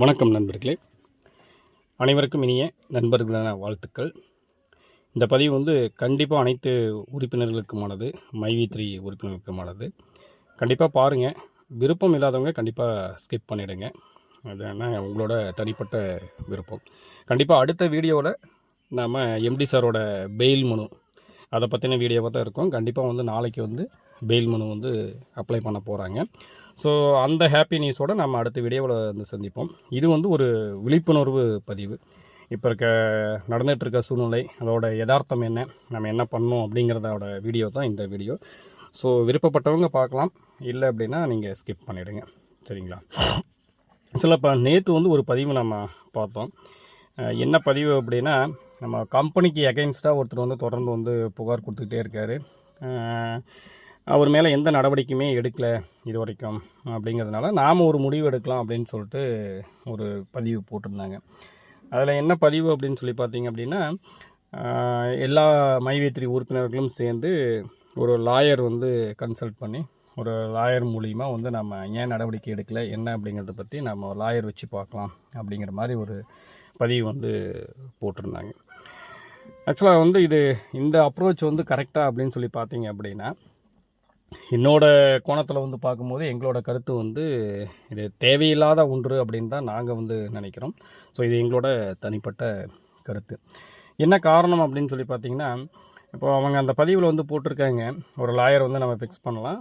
வணக்கம் நண்பர்களே, அனைவருக்கும் இனிய நண்பர்களான வாழ்த்துக்கள். இந்த பதிவு கண்டிப்பாக அனைத்து உறுப்பினர்களுக்குமானது, மைவி3 உறுப்பினர்களுக்குமானது. கண்டிப்பாக பாருங்கள். விருப்பம் இல்லாதவங்க கண்டிப்பாக ஸ்கிப் பண்ணிவிடுங்க. அது என்ன உங்களோட தனிப்பட்ட விருப்பம். கண்டிப்பாக அடுத்த வீடியோவில் நாம் எம்டி சாரோட பெயில் மனு அதை பற்றின வீடியோவாக தான் இருக்கும். கண்டிப்பாக நாளைக்கு பெயில் மனு அப்ளை பண்ண போகிறாங்க. ஸோ அந்த ஹாப்பி நியூஸோடு நம்ம அடுத்த வீடியோவில் சந்திப்போம். இது ஒரு விழிப்புணர்வு பதிவு. இப்போ நடந்துகிட்ருக்க சூழ்நிலை, அதோட யதார்த்தம் என்ன, நம்ம என்ன பண்ணோம் அப்படிங்கிறதோட வீடியோ தான் இந்த வீடியோ. ஸோ விருப்பப்பட்டவங்க பார்க்கலாம், இல்லை அப்படின்னா நீங்கள் ஸ்கிப் பண்ணிவிடுங்க. சரிங்களா? ஆக்சுவலாக இப்போ நேற்று ஒரு பதிவு நம்ம பார்த்தோம். என்ன பதிவு அப்படின்னா, நம்ம கம்பெனிக்கு அகைன்ஸ்டாக ஒருத்தர் தொடர்ந்து புகார் கொடுத்துக்கிட்டே இருக்கார். அவர் மேலே எந்த நடவடிக்கையுமே எடுக்கலை இது வரைக்கும். அப்படிங்கிறதுனால நாம் ஒரு முடிவு எடுக்கலாம் அப்படின்னு சொல்லிட்டு ஒரு பதிவு போட்டிருந்தாங்க. அதில் என்ன பதிவு அப்படின்னு சொல்லி பார்த்தீங்க அப்படின்னா, எல்லா மைவி3 உறுப்பினர்களும் சேர்ந்து ஒரு லாயர் கன்சல்ட் பண்ணி, ஒரு லாயர் மூலிமா நம்ம ஏன் நடவடிக்கை எடுக்கலை என்ன அப்படிங்கிறத பற்றி நம்ம லாயர் வச்சு பார்க்கலாம் அப்படிங்கிற மாதிரி ஒரு பதிவு போட்டிருந்தாங்க. ஆக்சுவலாக இது இந்த அப்ரோச் கரெக்டாக அப்படின்னு சொல்லி பார்த்தீங்க அப்படின்னா, என்னோட கோணத்தில் பார்க்கும்போது எங்களோட கருத்து இது தேவையில்லாத ஒன்று அப்படின்னு தான் நாங்கள் நினைக்கிறோம். ஸோ இது எங்களோட தனிப்பட்ட கருத்து. என்ன காரணம் அப்படின்னு சொல்லி பார்த்தீங்கன்னா, இப்போ அவங்க அந்த பதிவில் போட்டிருக்காங்க, ஒரு லாயர் நம்ம ஃபிக்ஸ் பண்ணலாம்.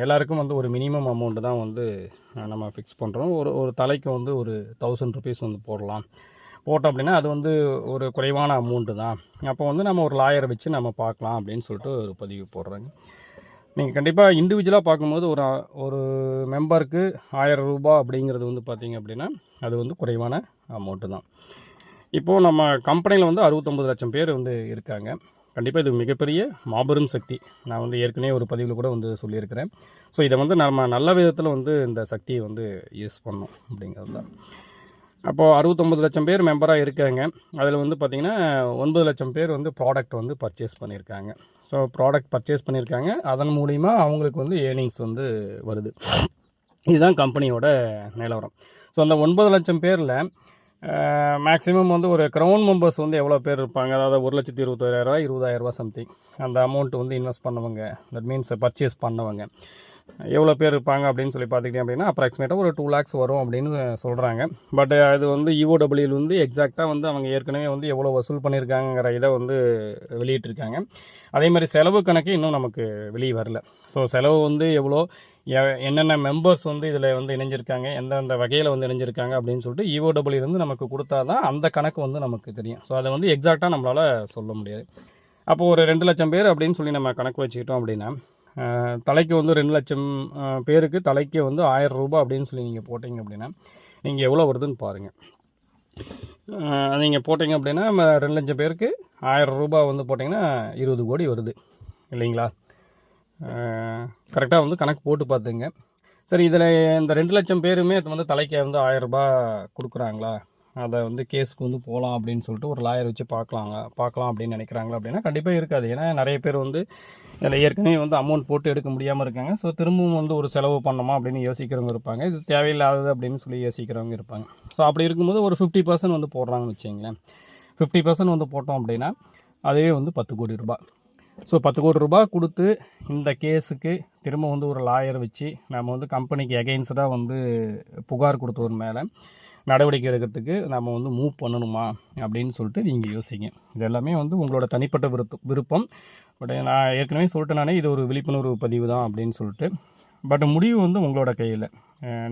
எல்லாருக்கும் ஒரு மினிமம் அமௌண்ட்டு தான் நம்ம ஃபிக்ஸ் பண்ணுறோம். ஒரு தலைக்கு ஒரு 1000 ருபீஸ் போடலாம். போட்டோம் அப்படின்னா அது ஒரு குறைவான அமௌண்ட்டு தான். அப்போ நம்ம ஒரு லாயரை வச்சு நம்ம பார்க்கலாம் அப்படின்னு சொல்லிட்டு ஒரு பதிவு போடுறாங்க. நீங்கள் கண்டிப்பாக இண்டிவிஜுவலாக பார்க்கும்போது ஒரு மெம்பருக்கு 1000 ரூபா அப்படிங்கிறது பார்த்தீங்க அப்படின்னா அது குறைவான அமௌண்ட்டு தான். இப்போது நம்ம கம்பெனியில் 69 லட்சம் பேர் இருக்காங்க. கண்டிப்பாக இது மிகப்பெரிய மாபெரும் சக்தி. நான் ஏற்கனவே ஒரு பதிவில் கூட சொல்லியிருக்கிறேன். ஸோ இதை நம்ம நல்ல விதத்தில் இந்த சக்தியை யூஸ் பண்ணணும் அப்படிங்கிறது தான். அப்போது 69 லட்சம் பேர் மெம்பராக இருக்காங்க. அதில் பார்த்திங்கன்னா 9 லட்சம் பேர் ப்ராடக்ட் பர்ச்சேஸ் பண்ணியிருக்காங்க. ஸோ ப்ராடக்ட் பர்ச்சேஸ் பண்ணியிருக்காங்க. அதன் மூலிமா அவங்களுக்கு ஏர்னிங்ஸ் வருது. இதுதான் கம்பெனியோட நிலவரம். ஸோ அந்த 9 லட்சம் பேரில் மேக்ஸிமம் ஒரு க்ரௌன் மெம்பர்ஸ் எவ்வளோ பேர் இருப்பாங்க, அதாவது 1,21,000 20,000 சம்திங் அந்த அமௌண்ட் இன்வெஸ்ட் பண்ணவங்க, தட் மீன்ஸ் பர்ச்சேஸ் பண்ணவங்க எவ்வளோ பேர் இருப்பாங்க அப்படின்னு சொல்லி பார்த்துக்கிட்டேன் அப்படின்னா அப்ராக்சிமேட்டாக ஒரு 2 lakhs வரும் அப்படின்னு சொல்கிறாங்க. பட் அது இஓடபிள்யூவில் எக்ஸாக்டாக அவங்க ஏற்கனவே எவ்வளோ வசூல் பண்ணியிருக்காங்கிற இதை வெளியிட்டிருக்காங்க. அதே மாதிரி செலவு கணக்கு இன்னும் நமக்கு வெளியே வரல. ஸோ செலவு எவ்வளோ, என்னென்ன மெம்பர்ஸ் இதில் இணைஞ்சிருக்காங்க, எந்தெந்த வகையில் இணைஞ்சிருக்காங்க அப்படின்னு சொல்லிட்டு இஓடபிள்யூலேருந்து நமக்கு கொடுத்தா தான் அந்த கணக்கு நமக்கு தெரியும். ஸோ அதை எக்ஸாக்டாக நம்மளால் சொல்ல முடியாது. அப்போது ஒரு 2 லட்சம் பேர் அப்படின்னு சொல்லி நம்ம கணக்கு வச்சுக்கிட்டோம் அப்படின்னா, தலைக்கு 2 லட்சம் பேருக்கு தலைக்கு 1000 ரூபா அப்படின்னு சொல்லி நீங்கள் போட்டிங்க அப்படின்னா நீங்கள் எவ்வளோ வருதுன்னு பாருங்கள். நீங்கள் போட்டிங்க அப்படின்னா 2 லட்சம் பேருக்கு 1000 ரூபா போட்டிங்கன்னா 20 கோடி வருது இல்லைங்களா? கரெக்டாக கணக்கு போட்டு பார்த்துங்க. சரி, இதில் இந்த 2 லட்சம் பேருமே தலைக்கு 1000 ரூபா கொடுக்குறாங்களா, அதை கேஸுக்கு போகலாம் அப்படின்னு சொல்லிட்டு ஒரு லாயர் வச்சு பார்க்கலாம் அப்படின்னு நினைக்கிறாங்களா அப்படின்னா கண்டிப்பாக இருக்காது. ஏன்னா நிறைய பேர் இதில் ஏற்கனவே அமௌண்ட் போட்டு எடுக்க முடியாமல் இருக்காங்க. ஸோ திரும்பவும் ஒரு செலவு பண்ணோமா அப்படின்னு யோசிக்கிறவங்க இருப்பாங்க, இது தேவையில்லாதது அப்படின்னு சொல்லி யோசிக்கிறவங்க இருப்பாங்க. ஸோ அப்படி இருக்கும்போது ஒரு 50% போடுறாங்கன்னு வச்சிங்களேன். 50% போட்டோம் அப்படின்னா அதுவே 10 கோடி ரூபாய். ஸோ 10 கோடி ரூபாய் கொடுத்து இந்த கேஸுக்கு திரும்ப ஒரு லாயர் வச்சு நம்ம கம்பெனிக்கு எகெயின்ஸ்டாக புகார் கொடுத்தவர் மேலே நடவடிக்கை எடுக்கிறதுக்கு நம்ம மூவ் பண்ணணுமா அப்படின்னு சொல்லிட்டு நீங்கள் யோசிங்க. இது எல்லாமே உங்களோட தனிப்பட்ட விருப்பம். பட் நான் ஏற்கனவே சொல்லிட்டேனானே இது ஒரு விழிப்புணர்வு பதிவு தான் அப்படின்னு சொல்லிட்டு. பட் முடிவு உங்களோட கையில்,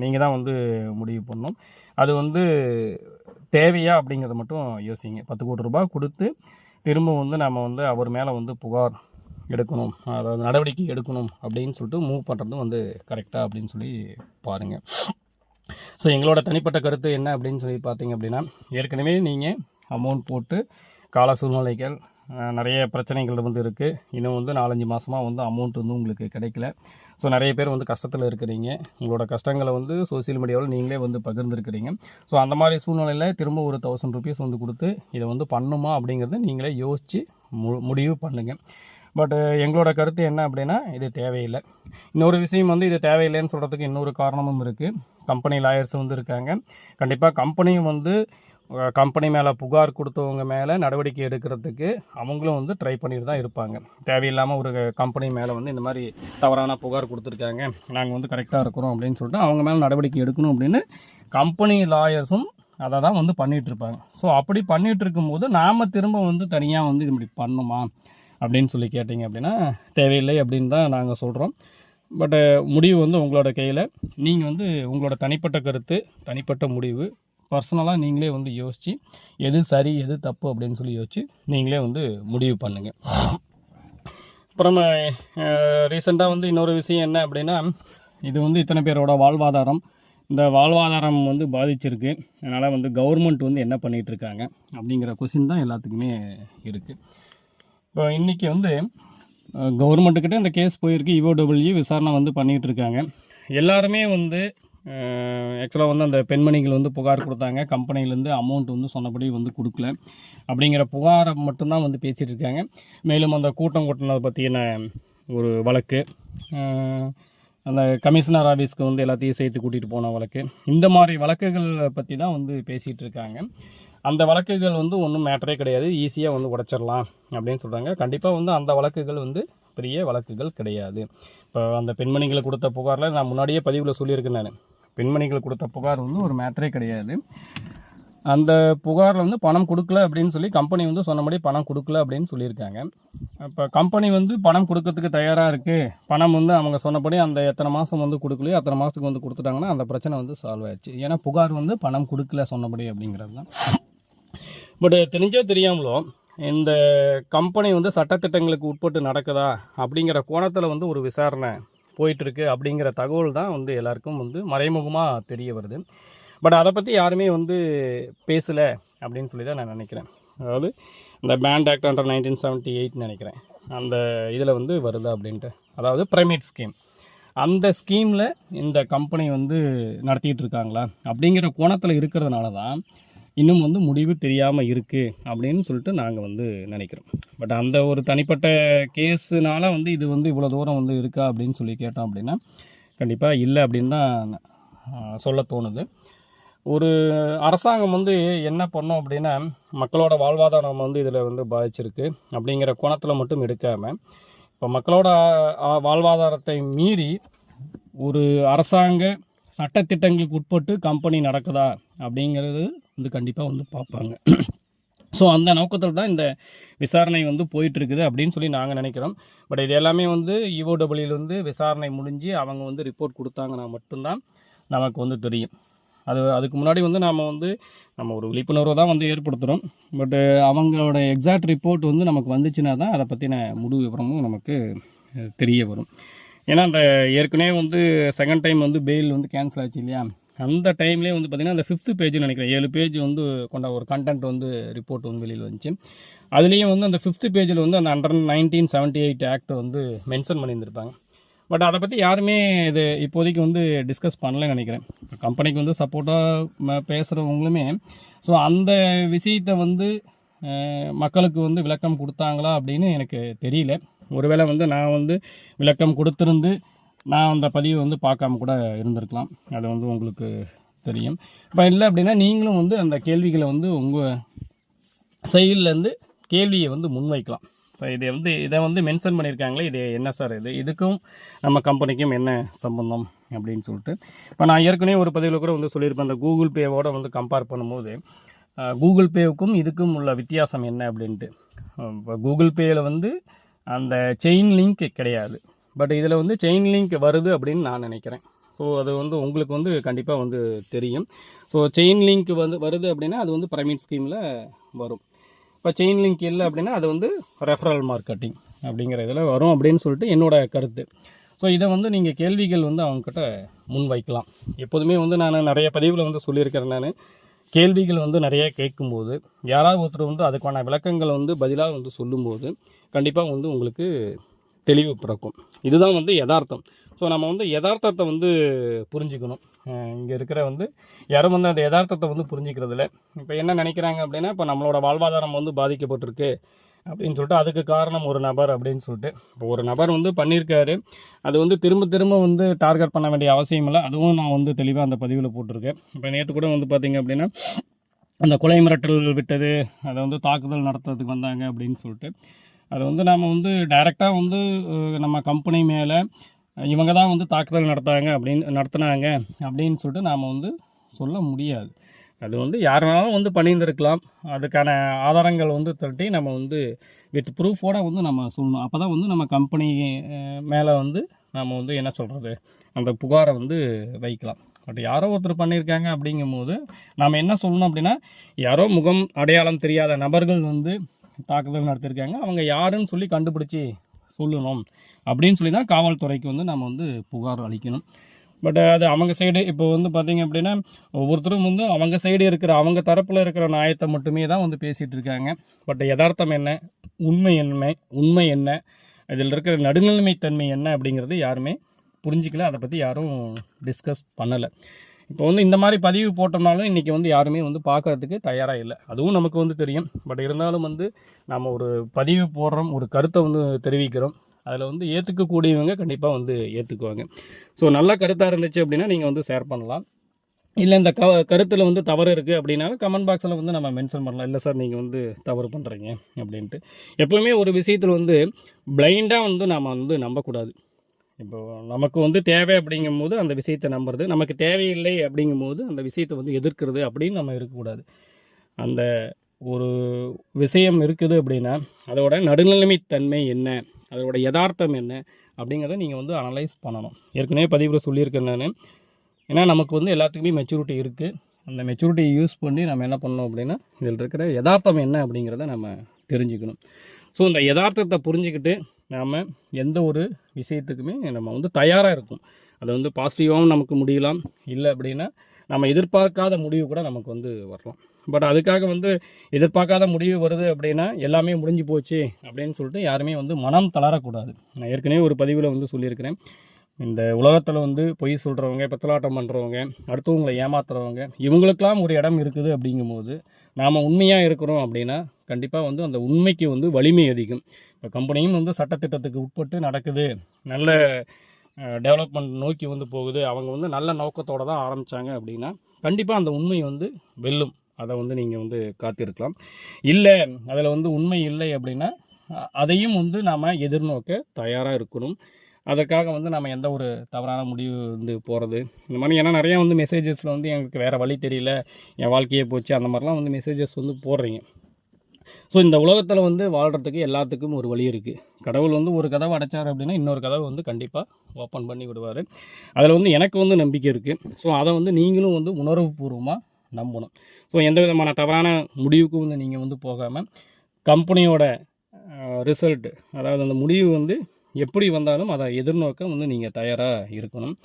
நீங்கள் தான் முடிவு பண்ணணும். அது தேவையா அப்படிங்கிறத மட்டும் யோசிங்க. 10 கோடி ரூபாய் கொடுத்து திரும்ப நம்ம அவர் மேலே புகார் எடுக்கணும், அதாவது நடவடிக்கை எடுக்கணும் அப்படின்னு சொல்லிட்டு மூவ் பண்ணுறது கரெக்டாக அப்படின்னு சொல்லி பாருங்கள். ஸோ எங்களோட தனிப்பட்ட கருத்து என்ன அப்படின்னு சொல்லி பார்த்தீங்க அப்படின்னா, ஏற்கனவே நீங்கள் அமௌண்ட் போட்டு கால சூழ்நிலைகள் நிறைய பிரச்சனைகள் இருக்குது. இன்னும் 4-5 மாதமாக அமௌண்ட் உங்களுக்கு கிடைக்கல. ஸோ நிறைய பேர் கஷ்டத்தில் இருக்கிறீங்க. உங்களோட கஷ்டங்களை சோசியல் மீடியாவில் நீங்களே பகிர்ந்துருக்கிறீங்க. ஸோ அந்த மாதிரி சூழ்நிலையில் திரும்ப ஒரு 1000 ருபீஸ் கொடுத்து இதை பண்ணுமா அப்படிங்கிறத நீங்களே யோசித்து முடிவு பண்ணுங்கள். பட் எங்களோட கருத்து என்ன அப்படின்னா, இது தேவையில்லை. இன்னொரு விஷயம் இது தேவையில்லைன்னு சொல்கிறதுக்கு இன்னொரு காரணமும் இருக்குது. கம்பெனி லாயர்ஸ் வந்து இருக்காங்க. கண்டிப்பாக கம்பெனியும் வந்து கம்பெனி மேலே புகார் கொடுத்தவங்க மேலே நடவடிக்கை எடுக்கிறதுக்கு அவங்களும் வந்து ட்ரை பண்ணிட்டு தான் இருப்பாங்க. தேவையில்லாமல் ஒரு கம்பெனி மேலே வந்து இந்த மாதிரி தவறான புகார் கொடுத்துருக்காங்க, நாங்கள் வந்து கரெக்டாக இருக்கிறோம் அப்படின்னு சொல்லிட்டு அவங்க மேலே நடவடிக்கை எடுக்கணும் அப்படின்னு கம்பெனி லாயர்ஸும் அதை தான் வந்து பண்ணிகிட்ருப்பாங்க. ஸோ அப்படி பண்ணிகிட்டு இருக்கும்போது நாம் திரும்ப வந்து தனியாக வந்து இது இப்படி பண்ணுமா அப்படின்னு சொல்லி கேட்டிங்க அப்படின்னா தேவையில்லை அப்படின்னு தான் நாங்கள் சொல்கிறோம். பட்டு முடிவு வந்து உங்களோட கையில். நீங்கள் வந்து உங்களோட தனிப்பட்ட கருத்து, தனிப்பட்ட முடிவு, பர்சனலாக நீங்களே வந்து யோசித்து எது சரி எது தப்பு அப்படின்னு சொல்லி யோசித்து நீங்களே வந்து முடிவு பண்ணுங்கள். அப்புறம் ரீசெண்டாக வந்து இன்னொரு விஷயம் என்ன அப்படின்னா, இது வந்து இத்தனை பேரோட வாழ்வாதாரம், இந்த வாழ்வாதாரம் வந்து பாதிச்சிருக்கு. அதனால் வந்து கவர்மெண்ட் வந்து என்ன பண்ணிகிட்ருக்காங்க அப்படிங்கிற கொஸ்டின் தான் எல்லாத்துக்குமே இருக்குது. இப்போ இன்றைக்கி வந்து கவர்மெண்ட்டுக்கிட்ட இந்த கேஸ் போயிருக்கு, இஓடபிள்யூ விசாரணை வந்து பண்ணிகிட்டு இருக்காங்க. எல்லாருமே வந்து ஆக்சுவலாக வந்து அந்த பெண்மணிகள் வந்து புகார் கொடுத்தாங்க, கம்பெனிலேருந்து அமௌண்ட் வந்து சொன்னபடி வந்து கொடுக்கல அப்படிங்கிற புகாரை மட்டும்தான் வந்து பேசிகிட்டு இருக்காங்க. மேலும் அந்த கூட்டம் கூட்டினதை பற்றின ஒரு வழக்கு, அந்த கமிஷனர் ஆஃபீஸ்க்கு வந்து எல்லாத்தையும் சேர்த்து கூட்டிகிட்டு போன வழக்கு, இந்த மாதிரி வழக்குகள் பற்றி தான் வந்து பேசிகிட்டு இருக்காங்க. அந்த வழக்குகள் வந்து ஒன்றும் மேட்டரே கிடையாது, ஈஸியாக வந்து உடைச்சிடலாம் அப்படின்னு சொல்கிறாங்க. கண்டிப்பாக வந்து அந்த வழக்குகள் வந்து பெரிய வழக்குகள் கிடையாது. இப்போ அந்த பெண்மணிகளை கொடுத்த புகாரில் நான் முன்னாடியே பதிவில் சொல்லியிருக்கேன், நான் பெண்மணிகள் கொடுத்த புகார் வந்து ஒரு மேட்டரே கிடையாது. அந்த புகாரில் வந்து பணம் கொடுக்கல அப்படின்னு சொல்லி கம்பெனி வந்து சொன்னபடி பணம் கொடுக்கல அப்படின்னு சொல்லியிருக்காங்க. இப்போ கம்பெனி வந்து பணம் கொடுக்கறதுக்கு தயாராக இருக்குது, பணம் வந்து அவங்க சொன்னபடி அந்த எத்தனை மாதம் வந்து கொடுக்கலையோ அத்தனை மாதத்துக்கு வந்து கொடுத்துட்டாங்கன்னா அந்த பிரச்சனை வந்து சால்வ் ஆயிடுச்சு. ஏன்னா புகார் வந்து பணம் கொடுக்கல சொன்னபடி அப்படிங்கிறது தான். பட் தெரிஞ்சோ தெரியாமலோ இந்த கம்பெனி வந்து சட்டத்திட்டங்களுக்கு உட்பட்டு நடக்குதா அப்படிங்கிற கோணத்தில் வந்து ஒரு விசாரணை போயிட்டுருக்கு அப்படிங்கிற தகவல் தான் வந்து எல்லாருக்கும் வந்து மறைமுகமாக தெரிய வருது. பட் அதை பற்றி யாருமே வந்து பேசலை அப்படின்னு சொல்லி தான் நான் நினைக்கிறேன். அதாவது இந்த பேண்ட் ஆக்ட் அண்டர் 1978 நினைக்கிறேன், அந்த இதில் வந்து வருதா அப்படின்ட்டு, அதாவது பிரைமேட் ஸ்கீம், அந்த ஸ்கீமில் இந்த கம்பெனி வந்து நடத்திட்டு இருக்காங்களா அப்படிங்கிற கோணத்தில் இருக்கிறதுனால தான் இன்னும் வந்து முடிவு தெரியாமல் இருக்குது அப்படின்னு சொல்லிட்டு நாங்கள் வந்து நினைக்கிறோம். பட் அந்த ஒரு தனிப்பட்ட கேஸுனால வந்து இது வந்து இவ்வளோ தூரம் வந்து இருக்கா அப்படின்னு சொல்லி கேட்டோம் அப்படின்னா கண்டிப்பாக இல்லை அப்படின்னு தான் சொல்ல தோணுது. ஒரு அரசாங்கம் வந்து என்ன பண்ணோம் அப்படின்னா, மக்களோட வாழ்வாதாரம் வந்து இதில் வந்து பாதிச்சிருக்கு அப்படிங்கிற கோணத்தில் மட்டும் எடுக்காமல், இப்போ மக்களோட வாழ்வாதாரத்தை மீறி ஒரு அரசாங்க சட்டத்திட்டங்களுக்கு உட்பட்டு கம்பெனி நடக்குதா அப்படிங்கிறது வந்து கண்டிப்பாக வந்து பார்ப்பாங்க. ஸோ அந்த நோக்கத்தில் தான் இந்த விசாரணை வந்து போயிட்டுருக்குது அப்படின்னு சொல்லி நாங்கள் நினைக்கிறோம். பட் இது எல்லாமே வந்து இஓடபிள்யூவில் வந்து விசாரணை முடிஞ்சு அவங்க வந்து ரிப்போர்ட் கொடுத்தாங்கன்னா மட்டும்தான் நமக்கு வந்து தெரியும். அதுக்கு முன்னாடி வந்து நம்ம ஒரு விழிப்புணர்வை தான் வந்து ஏற்படுத்துகிறோம். பட்டு அவங்களோட எக்ஸாக்ட் ரிப்போர்ட் வந்து நமக்கு வந்துச்சுன்னா தான் அதை பற்றின முழு விவரமும் நமக்கு தெரிய வரும். ஏன்னா அந்த ஏற்கனவே வந்து செகண்ட் டைம் வந்து பெயில் வந்து கேன்சல் ஆச்சு இல்லையா, அந்த டைம்லேயே வந்து பார்த்திங்கன்னா அந்த 5th பேஜ்னு நினைக்கிறேன், 7 பேஜ் வந்து கொண்ட ஒரு கண்டென்ட் வந்து ரிப்போர்ட் வந்து வெளியில் வந்துச்சு. அதுலேயும் வந்து அந்த 5th பேஜில் வந்து அந்த அண்டர் 1978 ஆக்ட் வந்து மென்ஷன் பண்ணியிருந்திருப்பாங்க. பட் அதை பற்றி யாருமே இது இப்போதைக்கு வந்து டிஸ்கஸ் பண்ணலன்னு நினைக்கிறேன். இப்போ கம்பெனிக்கு வந்து சப்போர்ட்டாக பேசுகிறவங்களுமே ஸோ அந்த விஷயத்தை வந்து மக்களுக்கு வந்து விளக்கம் கொடுத்தாங்களா அப்படின்னு எனக்கு தெரியல. ஒருவேளை வந்து நான் வந்து விளக்கம் கொடுத்துருந்து நான் அந்த பதிவை வந்து பார்க்காம கூட இருந்திருக்கலாம், அது வந்து உங்களுக்கு தெரியும். இப்போ இல்லை அப்படின்னா நீங்களும் வந்து அந்த கேள்விகளை வந்து உங்கள் சைட்லேருந்து கேள்வியை வந்து முன்வைக்கலாம். ஸோ இதை வந்து மென்ஷன் பண்ணியிருக்காங்களே, இது என்ன சார், இதுக்கும் நம்ம கம்பெனிக்கும் என்ன சம்பந்தம் அப்படின்னு சொல்லிட்டு. இப்போ நான் ஏற்கனவே ஒரு பதிவில் கூட வந்து சொல்லியிருப்பேன், அந்த கூகுள் பேவோட வந்து கம்பேர் பண்ணும்போது கூகுள் பேவுக்கும் இதுக்கும் உள்ள வித்தியாசம் என்ன அப்படின்ட்டு. இப்போ கூகுள் பேயில் வந்து அந்த செயின் லிங்க் கிடையாது, பட் இதில் வந்து செயின் லிங்க் வருது அப்படின்னு நான் நினைக்கிறேன். ஸோ அது வந்து உங்களுக்கு வந்து கண்டிப்பாக வந்து தெரியும். ஸோ செயின் லிங்க் வந்து வருது அப்படின்னா அது வந்து பிரைமேட் ஸ்கீமில் வரும். இப்போ செயின் லிங்க் இல்லை அப்படின்னா அது வந்து ரெஃபரல் மார்க்கெட்டிங் அப்படிங்கிற இதில் வரும் அப்படின்னு சொல்லிட்டு என்னோடய கருத்து. ஸோ இதை வந்து நீங்கள் கேள்விகள் வந்து அவங்கக்கிட்ட முன் வைக்கலாம். எப்போதுமே வந்து நான் நிறைய பதிவில் வந்து சொல்லியிருக்கிறேன், நான் கேள்விகள் வந்து நிறைய கேட்கும்போது யாராவது ஒருத்தர் வந்து அதுக்கான விளக்கங்களை வந்து பதிலாக வந்து சொல்லும்போது கண்டிப்பாக வந்து உங்களுக்கு தெளிவு பிறக்கும். இதுதான் வந்து யதார்த்தம். ஸோ நம்ம வந்து யதார்த்தத்தை வந்து புரிஞ்சுக்கணும். இங்கே இருக்கிற வந்து யாரும் வந்து அந்த யதார்த்தத்தை வந்து புரிஞ்சிக்கிறதில்ல. இப்போ என்ன நினைக்கிறாங்க அப்படின்னா, இப்போ நம்மளோட வாழ்வாதாரம் வந்து பாதிக்கப்பட்டிருக்கு, அப்படின்னு சொல்லிட்டு அதுக்கு காரணம் ஒரு நபர் அப்படின்னு சொல்லிட்டு இப்போ ஒரு நபர் வந்து பண்ணியிருக்காரு. அது வந்து திரும்ப திரும்ப வந்து டார்கெட் பண்ண வேண்டிய அவசியம் இல்லை. அதுவும் நான் வந்து தெளிவாக அந்த பதிவில் போட்டிருக்கேன். இப்போ நேற்று கூட வந்து பார்த்திங்க அப்படின்னா அந்த கொலை மிரட்டல் விட்டது, அதை வந்து தாக்குதல் நடத்துறதுக்கு வந்தாங்க அப்படின்னு சொல்லிட்டு அதை வந்து நாம் வந்து டைரெக்டாக வந்து நம்ம கம்பெனி மேலே இவங்க தான் வந்து தாக்குதல் நடத்துனாங்க அப்படின்னு சொல்லிட்டு நாம் வந்து சொல்ல முடியாது. அது வந்து யார் வேணாலும் வந்து பண்ணியிருந்திருக்கலாம். அதுக்கான ஆதாரங்கள் வந்து திரட்டி நம்ம வந்து வித் ப்ரூஃபோடு வந்து நம்ம சொல்லணும். அப்போ தான் வந்து நம்ம கம்பெனி மேலே வந்து நம்ம வந்து என்ன சொல்கிறது, அந்த புகாரை வந்து வைக்கலாம். பட் யாரோ ஒருத்தர் பண்ணியிருக்காங்க அப்படிங்கும்போது நாம் என்ன சொல்லணும் அப்படின்னா, யாரோ முகம் அடையாளம் தெரியாத நபர்கள் வந்து தாக்குதல் நடத்தியிருக்காங்க, அவங்க யாருன்னு சொல்லி கண்டுபிடிச்சி சொல்லணும் அப்படின்னு சொல்லி தான் காவல்துறைக்கு வந்து நம்ம வந்து புகார் அளிக்கணும். பட் அது அவங்க சைடு இப்போ வந்து பார்த்திங்க அப்படின்னா ஒவ்வொருத்தரும் வந்து அவங்க சைடு இருக்கிற அவங்க தரப்பில் இருக்கிற நியாயத்தை மட்டுமே தான் வந்து பேசிகிட்டு இருக்காங்க. பட் யதார்த்தம் என்ன, உண்மை என்ன, இதில் இருக்கிற நடுநிலைமைத்தன்மை என்ன அப்படிங்கிறது யாருமே புரிஞ்சிக்கல. அதை பற்றி யாரும் டிஸ்கஸ் பண்ணலை. இப்போ வந்து இந்த மாதிரி பதிவு போட்டோம்னாலும் இன்றைக்கி வந்து யாருமே வந்து பார்க்குறதுக்கு தயாராக இல்லை. அதுவும் நமக்கு வந்து தெரியும். பட் இருந்தாலும் வந்து நம்ம ஒரு பதிவு போடுறோம், ஒரு கருத்தை வந்து தெரிவிக்கிறோம். அதில் வந்து ஏற்றுக்கக்கூடியவங்க கண்டிப்பாக வந்து ஏற்றுக்குவாங்க. ஸோ நல்ல கருத்தாக இருந்துச்சு அப்படின்னா நீங்கள் வந்து ஷேர் பண்ணலாம். இல்லை இந்த கருத்தில் வந்து தவறு இருக்குது அப்படின்னாலும் கமெண்ட் பாக்ஸில் வந்து நம்ம மென்ஷன் பண்ணலாம். இல்லை சார் நீங்கள் வந்து தவறு பண்ணுறீங்க அப்படின்ட்டு. எப்போவுமே ஒரு விஷயத்தில் வந்து பிளைண்டாக வந்து நாம் வந்து நம்பக்கூடாது. இப்போது நமக்கு வந்து தேவை அப்படிங்கும்போது அந்த விஷயத்தை நம்புறது, நமக்கு தேவையில்லை அப்படிங்கும்போது அந்த விஷயத்தை வந்து எதிர்க்கிறது அப்படின்னு நம்ம இருக்கக்கூடாது. அந்த ஒரு விஷயம் இருக்குது அப்படின்னா அதோட நடுநிலைமைத்தன்மை என்ன, அதோட யதார்த்தம் என்ன அப்படிங்கிறத நீங்கள் வந்து அனலைஸ் பண்ணணும். ஏற்கனவே பதிவில் சொல்லியிருக்கேன் நான். ஏன்னா நமக்கு வந்து எல்லாத்துக்குமே மெச்சூரிட்டி இருக்குது. அந்த மெச்சூரிட்டியை யூஸ் பண்ணி நம்ம என்ன பண்ணணும் அப்படின்னா இதில் இருக்கிற யதார்த்தம் என்ன அப்படிங்கிறத நம்ம தெரிஞ்சுக்கணும். ஸோ இந்த யதார்த்தத்தை புரிஞ்சுக்கிட்டு நாம் எந்த ஒரு விஷயத்துக்குமே நம்ம வந்து தயாராக இருக்கும். அது வந்து பாசிட்டிவாகவும் நமக்கு முடியலாம், இல்லை அப்படின்னா நம்ம எதிர்பார்க்காத முடிவு கூட நமக்கு வந்து வரலாம். பட் அதுக்காக வந்து எதிர்பார்க்காத முடிவு வருது அப்படின்னா எல்லாமே முடிஞ்சு போச்சு அப்படின்னு சொல்லிட்டு யாருமே வந்து மனம் தளரக்கூடாது. நான் ஏற்கனவே ஒரு பதிவில் வந்து சொல்லியிருக்கிறேன். இந்த உலகத்தில் வந்து பொய் சொல்கிறவங்க, பித்தலாட்டம் பண்ணுறவங்க, அடுத்தவங்களை ஏமாத்துறவங்க, இவங்களுக்கெல்லாம் ஒரு இடம் இருக்குது அப்படிங்கும்போது நாம் உண்மையாக இருக்கிறோம் அப்படின்னா கண்டிப்பாக வந்து அந்த உண்மைக்கு வந்து வலிமை அதிகம். இப்போ கம்பெனியும் வந்து சட்டத்திட்டத்துக்கு உட்பட்டு நடக்குது, நல்ல டெவலப்மெண்ட் நோக்கி வந்து போகுது, அவங்க வந்து நல்ல நோக்கத்தோடு தான் ஆரம்பித்தாங்க அப்படின்னா கண்டிப்பாக அந்த உண்மை வந்து வெல்லும். அதை வந்து நீங்கள் வந்து காத்திருக்கலாம். இல்லை அதில் வந்து உண்மை இல்லை அப்படின்னா அதையும் வந்து நாம் எதிர்நோக்க தயாராக இருக்கணும். அதற்காக வந்து நம்ம எந்த ஒரு தவறான முடிவு வந்து போகிறது இந்த மாதிரி, ஏன்னா நிறையா வந்து மெசேஜஸில் வந்து எனக்கு வேறு வழி தெரியல, என் வாழ்க்கையே போச்சு, அந்த மாதிரிலாம் வந்து மெசேஜஸ் வந்து போடுறீங்க. ஸோ இந்த உலகத்தில் வந்து வாழ்கிறதுக்கு எல்லாத்துக்கும் ஒரு வழி இருக்குது. கடவுள் வந்து ஒரு கதவை அடைச்சார் அப்படின்னா இன்னொரு கதவை வந்து கண்டிப்பாக ஓப்பன் பண்ணி விடுவார். அதில் வந்து எனக்கு வந்து நம்பிக்கை இருக்குது. ஸோ அதை வந்து நீங்களும் வந்து உணர்வுபூர்வமாக நம்பணும். ஸோ எந்த விதமான தவறான முடிவுக்கும் வந்து நீங்கள் வந்து போகாமல் கம்பெனியோட ரிசல்ட், அதாவது அந்த முடிவு வந்து எப்படி வந்தாலும் அதை எதிர்நோக்க வந்து நீங்கள் தயாராக இருக்கணும்.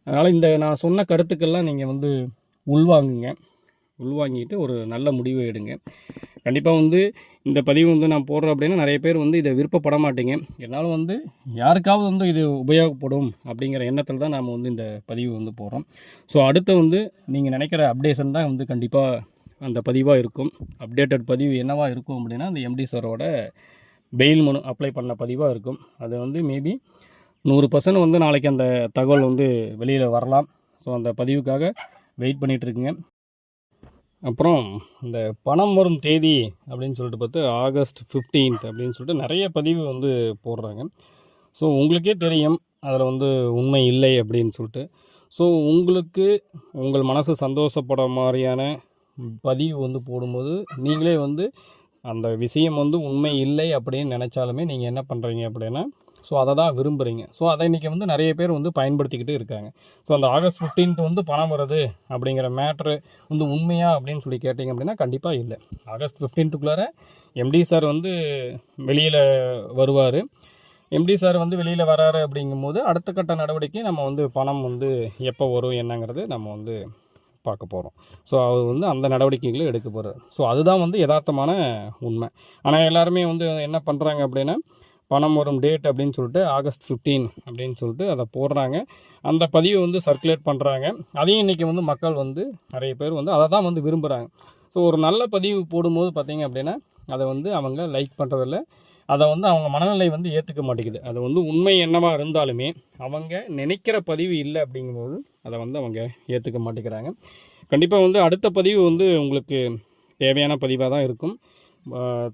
அதனால் இந்த நான் சொன்ன கருத்துக்கள்லாம் நீங்கள் வந்து உள்வாங்கிட்டு ஒரு நல்ல முடிவை எடுங்க. கண்டிப்பாக வந்து இந்த பதிவு வந்து நான் போடுறேன் அப்படின்னா நிறைய பேர் வந்து இதை விருப்பப்பட மாட்டீங்க. என்னால் வந்து யாருக்காவது வந்து இது உபயோகப்படும் அப்படிங்கிற எண்ணத்தில் தான் நாம் வந்து இந்த பதிவு வந்து போடுறோம். ஸோ அடுத்து வந்து நீங்கள் நினைக்கிற அப்டேஷன் தான் வந்து கண்டிப்பாக அந்த பதிவாக இருக்கும். அப்டேட்டட் பதிவு என்னவாக இருக்கும் அப்படின்னா அந்த எம்டி சாரோட பெயில் மனு அப்ளை பண்ண பதிவாக இருக்கும். அது வந்து மேபி 100% வந்து நாளைக்கு அந்த தகவல் வந்து வெளியில் வரலாம். ஸோ அந்த பதிவுக்காக வெயிட் பண்ணிகிட்ருக்குங்க. அப்புறம் இந்த பணம் வரும் தேதி அப்படின்னு சொல்லிட்டு பார்த்து August 15 அப்படின்னு சொல்லிட்டு நிறைய பதிவு வந்து போடுறாங்க. ஸோ உங்களுக்கே தெரியும் அதில் வந்து உண்மை இல்லை அப்படின்னு சொல்லிட்டு. ஸோ உங்களுக்கு உங்கள் மனசு சந்தோஷப்படுற மாதிரியான பதிவு வந்து போடும்போது நீங்களே வந்து அந்த விஷயம் வந்து உண்மை இல்லை அப்படின்னு நினச்சாலுமே நீங்கள் என்ன பண்ணுறீங்க அப்படின்னா ஸோ அதை தான் விரும்புகிறீங்க. ஸோ அதை இன்றைக்கி வந்து நிறைய பேர் வந்து பயன்படுத்திக்கிட்டு இருக்காங்க. ஸோ அந்த August 15 வந்து பணம் வருது அப்படிங்கிற மேட்ரு வந்து உண்மையா அப்படின்னு சொல்லி கேட்டிங்க அப்படின்னா கண்டிப்பாக இல்லை. August 15க்குள்ளார எம்டி சார் வந்து வெளியில் வருவார். எம்டி சார் வந்து வெளியில் வராரு அப்படிங்கும்போது அடுத்த கட்ட நடவடிக்கை நம்ம வந்து பணம் வந்து எப்போ வரும் என்னங்கிறது நம்ம வந்து பார்க்க போகிறோம். ஸோ அவர் வந்து அந்த நடவடிக்கைகளை எடுக்க போகிறார். ஸோ அதுதான் வந்து யதார்த்தமான உண்மை. ஆனால் எல்லாருமே வந்து என்ன பண்ணுறாங்க அப்படின்னா பணம் வரும் டேட் அப்படின்னு சொல்லிட்டு August 15 அப்படின்னு சொல்லிட்டு அதை போடுறாங்க. அந்த பதிவை வந்து சர்க்குலேட் பண்ணுறாங்க. அதையும் இன்றைக்கி வந்து மக்கள் வந்து நிறைய பேர் வந்து அதை தான் வந்து விரும்புகிறாங்க. ஸோ ஒரு நல்ல பதிவு போடும்போது பார்த்திங்க அப்படின்னா அதை வந்து அவங்க லைக் பண்ணுறதில்ல. அதை வந்து அவங்க மனநிலை வந்து ஏற்றுக்க மாட்டேங்குது. அது வந்து உண்மை என்னவாக இருந்தாலுமே அவங்க நினைக்கிற பதிவு இல்லை அப்படிங்கும்போது அதை வந்து அவங்க ஏற்றுக்க மாட்டேங்கிறாங்க. கண்டிப்பாக வந்து அடுத்த பதிவு வந்து உங்களுக்கு தேவையான பதிவாக தான் இருக்கும்.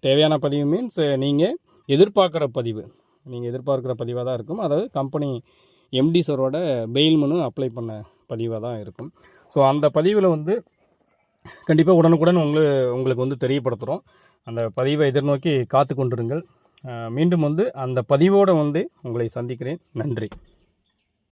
தேவையான பதிவு மீன்ஸ் நீங்கள் எதிர்பார்க்குற பதிவாக தான் இருக்கும். அதாவது கம்பெனி எம்டி சாரோட பெயில் மனு அப்ளை பண்ண பதிவாக தான் இருக்கும். ஸோ அந்த பதிவில் வந்து கண்டிப்பாக உடனுக்குடன் உங்களுக்கு வந்து தெரியப்படுத்துகிறோம். அந்த பதிவை எதிர்நோக்கி காத்து கொண்டிருங்கள். மீண்டும் வந்து அந்த பதிவோடு வந்து உங்களை சந்திக்கிறேன். நன்றி.